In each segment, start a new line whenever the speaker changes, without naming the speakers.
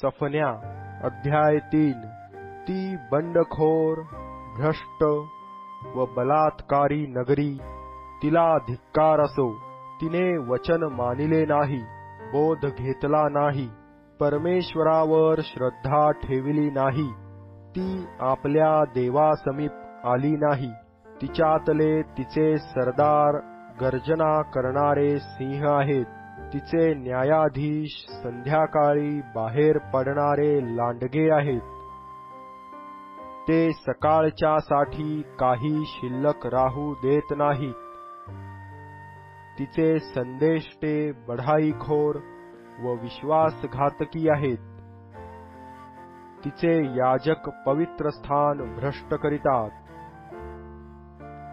सफन्या अध्याय 3। ती बंडखोर, भ्रष्ट व बलात्कारी नगरी, तिला धिक्कार असो। तिने वचन मानिले नाही, बोध घेतला नाही, परमेश्वरावर श्रद्धा ठेविली नाही, ती आपल्या देवासमीप आली नाही। तिच्यातले तिचे सरदार गर्जना करणारे सिंह आहेत, तिचे न्यायाधीश संध्याकाळी बाहेर पडणारे लांडगे आहेत। ते सकाळच्यासाठी काही शिल्लक राहू देत नाहीत। तिचे संदेष्टे बढाईखोर व विश्वासघातकी आहेत। तिचे याजक पवित्र स्थान भ्रष्ट करीतात।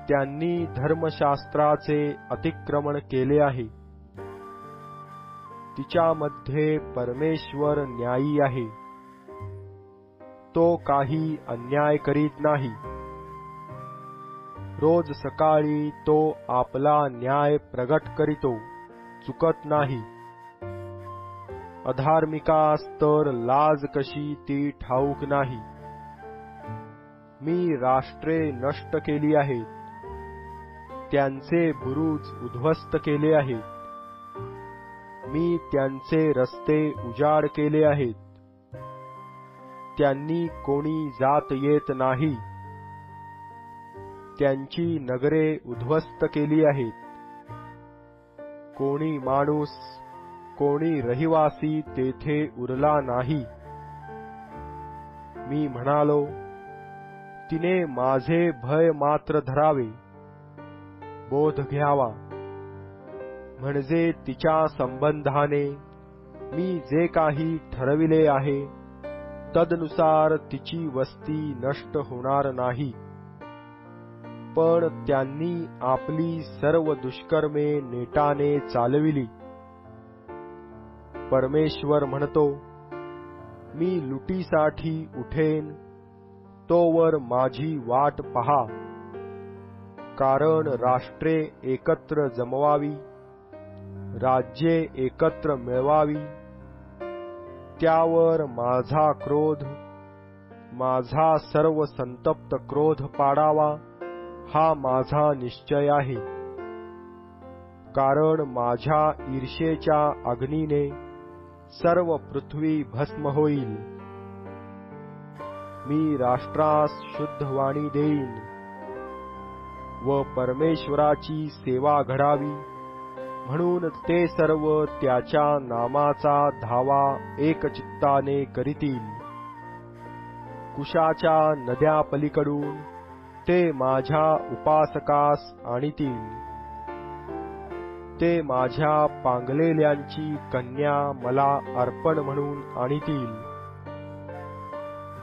त्यांनी धर्मशास्त्राचे अतिक्रमण केले आहे। तिच्यामध्ये परमेश्वर न्यायी आहे, तो काही अन्याय करीत नाही। रोज सकाळी तो आपला न्याय प्रगट करीतो, चुकत नाही। अधार्मिकास तर लाज कशी ती ठाऊक नाही। मी राष्ट्रे नष्ट केली आहेत, त्यांचे बुरुज उद्ध्वस्त केले आहेत। मी त्यांचे रस्ते उजाड केले आहेत, त्यांनी कोणी जात येत नाही। त्यांची नगरे उद्ध्वस्त केली आहेत, कोणी माणूस, कोणी रहिवासी तेथे उरला नाही। मी म्हणालो, तिने माझे भय मात्र धरावे, बोध घ्यावा, म्हणजे तिच्या संबंधाने मी जे काही ठरविले आहे तदनुसार तिची वस्ती नष्ट होणार नाही। पण त्यांनी आपली सर्व दुष्कर्मे नेटाने चालविली। परमेश्वर म्हणतो, मी लुटीसाठी उठेन, तोवर माझी वाट पहा। कारण राष्ट्रे एकत्र जमवावी, राज्ये एकत्र मिळवावी, त्यावर माझा क्रोध, माझा सर्व संतप्त क्रोध पाडावा, हा माझा निश्चय आहे। कारण माझ्या ईर्ष्येच्या अग्नीने सर्व पृथ्वी भस्म होईल। मी राष्ट्रास शुद्ध वाणी देईन व परमेश्वराची सेवा घडावी, म्हणून ते सर्व त्याच्या नामाचा धावा एकचित्ताने करीतील। कुशाच्या नद्या पलीकडून ते माझ्या उपासकास आणीतील। ते माझ्या पांगलेल्यांची कन्या मला अर्पण म्हणून आणीतील।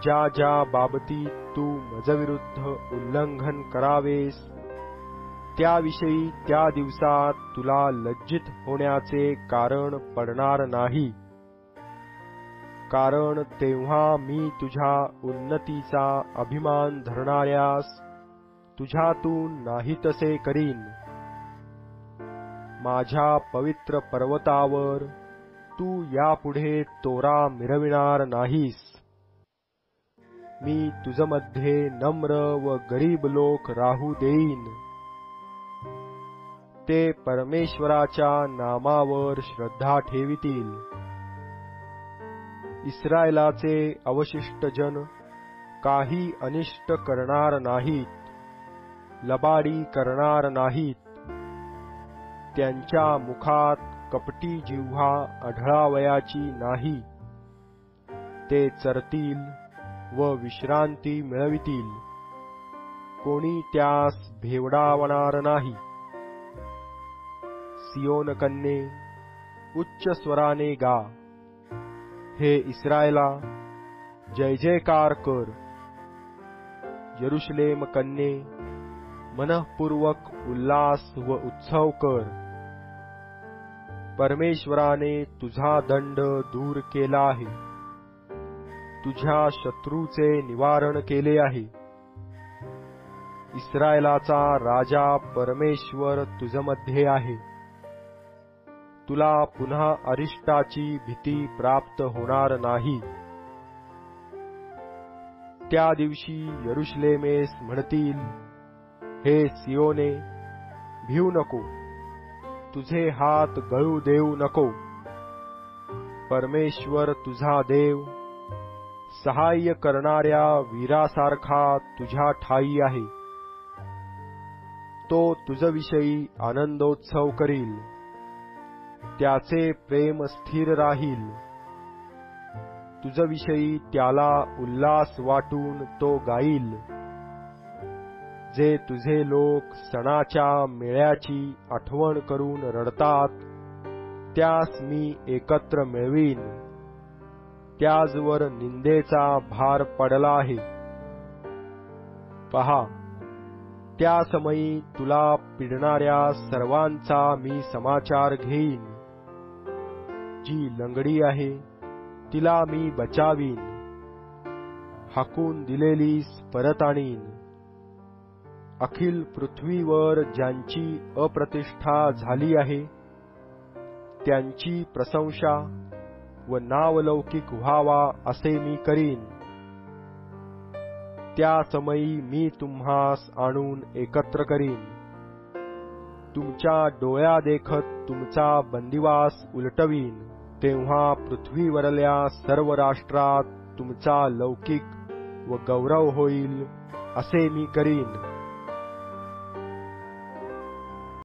ज्या ज्या बाबतीत तू मजविरुद्ध उल्लंघन करावेस, त्याविषयी त्या दिवसात तुला लज्जित होण्याचे कारण पडणार नाही। कारण तेव्हा मी तुझ्या उन्नतीचा अभिमान धरणाऱ्यास तुझ्यातून नाहीतसे करीन। माझ्या पवित्र पर्वतावर तू यापुढे तोरा मिरविणार नाहीस। मी तुझमध्ये नम्र व गरीब लोक राहू देईन। ते परमेश्वराच्या नामावर श्रद्धा ठेवितील। इस्रायलाचे अवशिष्ट जन काही अनिष्ट करणार नाहीत, लबाडी करणार नाहीत। त्यांच्या मुखात कपटी जिव्हा आढळावयाची नाही। ते चरतील व विश्रांती मिळवितील, कोणी त्यास भेवडावणार नाही। सियोन कन्ये, उच्च स्वराने गा, हे इस्रायला, जय जयकार कर। यरुशलेम कन्ये, मनःपूर्वक उल्लास व उत्सव कर। परमेश्वराने तुझा दंड दूर केला आहे, तुझ्या शत्रूचे निवारण केले आहे। इस्रायलाचा राजा परमेश्वर तुझमध्ये आहे। तुला पुन्हा अरिष्टाची भीती प्राप्त होणार नाही. त्या दिवशी यरुशलेमेस म्हणतील, हे सियोने, भिवू नको, तुझे हात गळू देऊ नको. परमेश्वर तुझा देव सहाय्य करणाऱ्या वीरासारखा तुझ्या ठायी आहे. तो तुझविषयी आनंदोत्सव करील, त्याचे प्रेम स्थिर राहील. तुझविषयी त्याला उल्हास वाटून तो गाईल. जे तुझे लोक सणाच्या मेळ्याची आठवण करून रडतात, त्यास मी एकत्र मिळवीन. त्याजवर निंदेचा भार पडला आहे. पहा, त्या समयी तुला पिडणाऱ्या सर्वांचा मी समाचार घेईन. जी लंगडी आहे तिला मी बचावीन, हाकून दिलेलीस परत आणीन. अखिल पृथ्वीवर ज्यांची अप्रतिष्ठा झाली आहे, त्यांची प्रशंसा व नावलौकिक व्हावा असे मी करीन. त्या समयी मी तुम्हास आणून एकत्र करीन. तुमच्या डोळ्यादेखत तुमचा बंदिवास उलटवीन. तेव्हा पृथ्वीवरल्या सर्व राष्ट्रात तुमचा लौकिक व गौरव होईल असे मी करीन.